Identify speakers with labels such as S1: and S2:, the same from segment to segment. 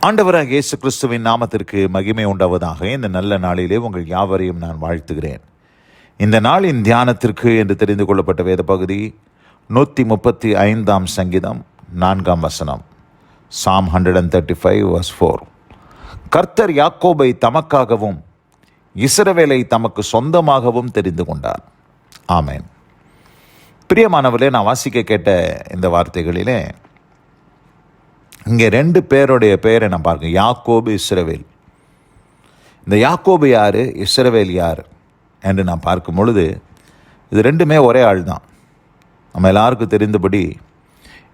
S1: ஆண்டவராக இயேசு கிறிஸ்துவின் நாமத்திற்கு மகிமை உண்டாவதாக. இந்த நல்ல நாளிலே உங்கள் யாவரையும் நான் வாழ்த்துகிறேன். இந்த நாளின் தியானத்திற்கு என்று தெரிந்து கொள்ளப்பட்ட வேத பகுதி 135 சங்கீதம் 4 Psalm 135:4. கர்த்தர் யாக்கோபை தமக்காகவும் இஸ்ரவேலை தமக்கு சொந்தமாகவும் தெரிந்து கொண்டார். ஆமேன். பிரியமானவர்களே, நான் வாசிக்க கேட்ட இந்த வார்த்தைகளிலே இங்கே 2 பேருடைய பெயரை நான் பார்க்க, யாக்கோபு, இஸ்ரவேல். இந்த யாக்கோபு யார், இஸ்ரவேல் யார் என்று நான் பார்க்கும் பொழுது இது 2மே ஒரே ஆள் தான். நம்ம எல்லாருக்கும் தெரிந்தபடி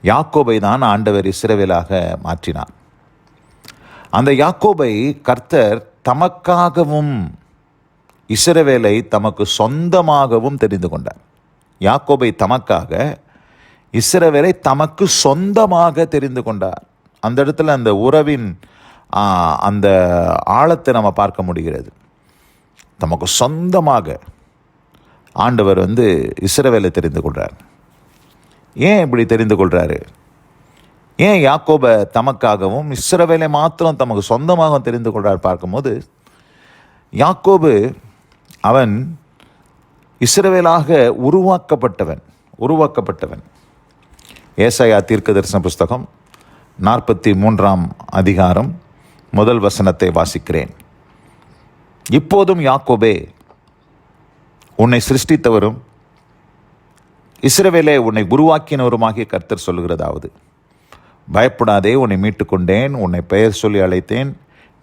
S1: யாக்கோபை தான் ஆண்டவர் இஸ்ரவேலாக மாற்றினார். அந்த யாக்கோபை கர்த்தர் தமக்காகவும் இஸ்ரவேலை தமக்கு சொந்தமாகவும் தெரிந்து கொண்டார். யாக்கோபை தமக்காக, இஸ்ரவேலை தமக்கு சொந்தமாக தெரிந்து கொண்டார். அந்த இடத்துல அந்த உறவின் அந்த ஆழத்தை நம்ம பார்க்க முடிகிறது. தமக்கு சொந்தமாக ஆண்டவர் இஸ்ரவேலை தெரிந்து கொள்கிறார். ஏன் இப்படி தெரிந்து கொள்கிறாரு? ஏன் யாக்கோபை தமக்காகவும் இஸ்ரவேலை மாத்திரம் தமக்கு சொந்தமாக தெரிந்து கொள்கிறார் பார்க்கும்போது, யாக்கோபு அவன் இஸ்ரவேலாக உருவாக்கப்பட்டவன். ஏசாயா தீர்க்கதரிசன புஸ்தகம் 43 முதல் வசனத்தை வாசிக்கிறேன். இப்போதும் யாக்கோபே, உன்னை சிருஷ்டித்தவரும் இஸ்ரவேலை உன்னை உருவாக்கினவருமாகிய கர்த்தர் சொல்லுகிறதாவது, பயப்படாதே, உன்னை மீட்டுக்கொண்டேன், உன்னை பெயர் சொல்லி அழைத்தேன்,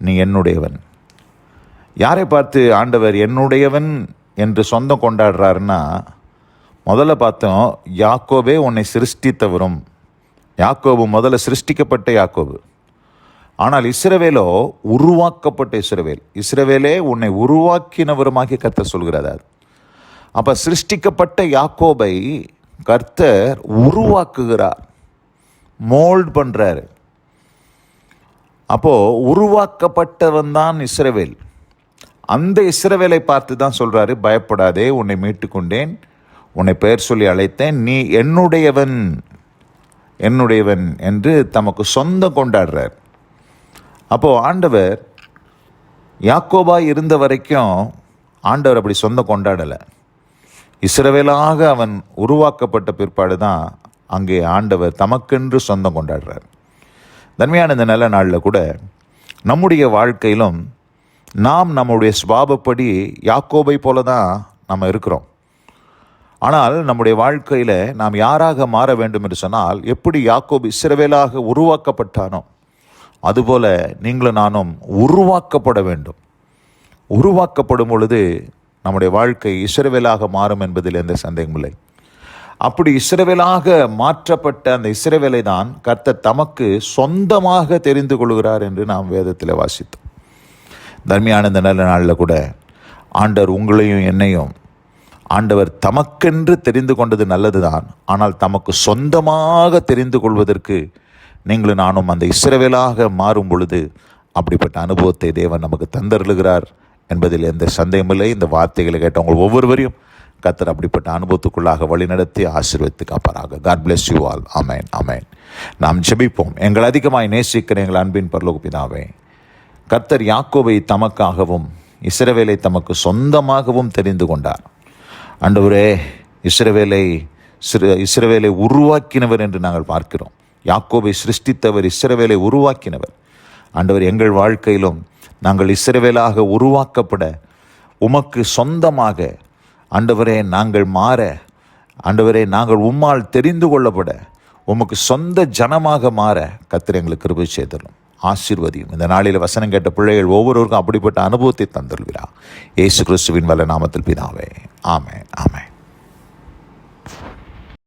S1: நீ என்னுடையவன். யாரை பார்த்து ஆண்டவர் என்னுடையவன் என்று சொந்தம் கொண்டாடுறாருன்னா, முதல்ல பார்த்தோம், யாக்கோபே உன்னை சிருஷ்டித்தவரும். யாக்கோபு முதல்ல சிருஷ்டிக்கப்பட்ட யாக்கோபு. ஆனால் இஸ்ரவேலோ உருவாக்கப்பட்ட இஸ்ரவேல். இஸ்ரவேலே உன்னை உருவாக்கினவருமாகி கர்த்தர் சொல்கிறார். அப்போ சிருஷ்டிக்கப்பட்ட யாக்கோபை கர்த்தர் உருவாக்குகிறார், மோல்ட் பண்ணுறாரு. அப்போது உருவாக்கப்பட்டவன் தான் இஸ்ரவேல். அந்த இஸ்ரவேலை பார்த்து தான் சொல்கிறாரு, பயப்படாதே, உன்னை மீட்டுக்கொண்டேன், உன்னை பெயர் சொல்லி அழைத்தேன், நீ என்னுடையவன் என்று தமக்கு சொந்தம் கொண்டாடுறார். அப்போது ஆண்டவர் யாக்கோபாய் இருந்த வரைக்கும் ஆண்டவர் அப்படி சொந்தம் கொண்டாடலை. இஸ்ரவேலாக அவன் உருவாக்கப்பட்ட பிற்பாடு தான் அங்கே ஆண்டவர் தமக்கென்று சொந்தம் கொண்டாடுறார். தன்மையான இந்த நல்ல நாளில் கூட நம்முடைய வாழ்க்கையிலும் நாம் நம்முடைய சுபாவப்படி யாக்கோபை போல தான் நம்ம இருக்கிறோம். ஆனால் நம்முடைய வாழ்க்கையில் நாம் யாராக மாற வேண்டும் என்று சொன்னால், எப்படி யாக்கோபு இஸ்ரவேலாக உருவாக்கப்பட்டானோ அதுபோல் நீங்களும் நானும் உருவாக்கப்பட வேண்டும். உருவாக்கப்படும் பொழுது நம்முடைய வாழ்க்கை இஸ்ரவேலாக மாறும் என்பதில் எந்த சந்தேகமில்லை. அப்படி இஸ்ரவேலாக மாற்றப்பட்ட அந்த இஸ்ரவேலை தான் கர்த்தர் தமக்கு சொந்தமாக தெரிந்து கொள்கிறார் என்று நாம் வேதத்தில் வாசித்தோம். தர்மியான இந்த நல்ல நாளில் கூட ஆண்டவர் உங்களையும் என்னையும் ஆண்டவர் தமக்கென்று தெரிந்து கொண்டது நல்லது தான். ஆனால் தமக்கு சொந்தமாக தெரிந்து கொள்வதற்கு நீங்களும் நானும் அந்த இஸ்ரவேலாக மாறும் பொழுது அப்படிப்பட்ட அனுபவத்தை தேவன் நமக்கு தந்தருளுகிறார் என்பதில் எந்த சந்தேகமில்லை. இந்த வார்த்தைகளை கேட்டவங்க ஒவ்வொருவரையும் கர்த்தர் அப்படிப்பட்ட அனுபவத்துக்குள்ளாக வழிநடத்தி ஆசீர்வதித்து காப்பாராக. God bless you all. ஆமேன், ஆமேன். நாம் ஜெபிப்போம். எங்கள் அதிகமாய் நேசிக்கிற எங்கள் அன்பின் பரலோக பிதாவே, கர்த்தர் யாக்கோபை தமக்காகவும் இஸ்ரவேலை தமக்கு சொந்தமாகவும் தெரிந்து கொண்டார். ஆண்டவரே, இஸ்ரவேலை உருவாக்கினவர் என்று நாங்கள் பார்க்கிறோம். யாக்கோபை சிருஷ்டித்தவர், இஸ்ரவேலை உருவாக்கினவர். ஆண்டவர், எங்கள் வாழ்க்கையிலும் நாங்கள் இஸ்ரவேலாக உருவாக்கப்பட, உமக்கு சொந்தமாக ஆண்டவரே நாங்கள் மாற, ஆண்டவரே நாங்கள் உம்மால் தெரிந்து கொள்ளப்பட, உமக்கு சொந்த ஜனமாக மாற கர்த்தர் எங்களுக்கு கிருபை செய்தரும். ஆசீர்வதியும். இந்த நாளில் வசனம் கேட்ட பிள்ளைகள் ஒவ்வொருவருக்கும் அப்படிப்பட்ட அனுபவத்தை தந்துள்ளார். இயேசு கிறிஸ்துவின் வல்ல நாமத்தில் பிதாவே. ஆமென், ஆமென்.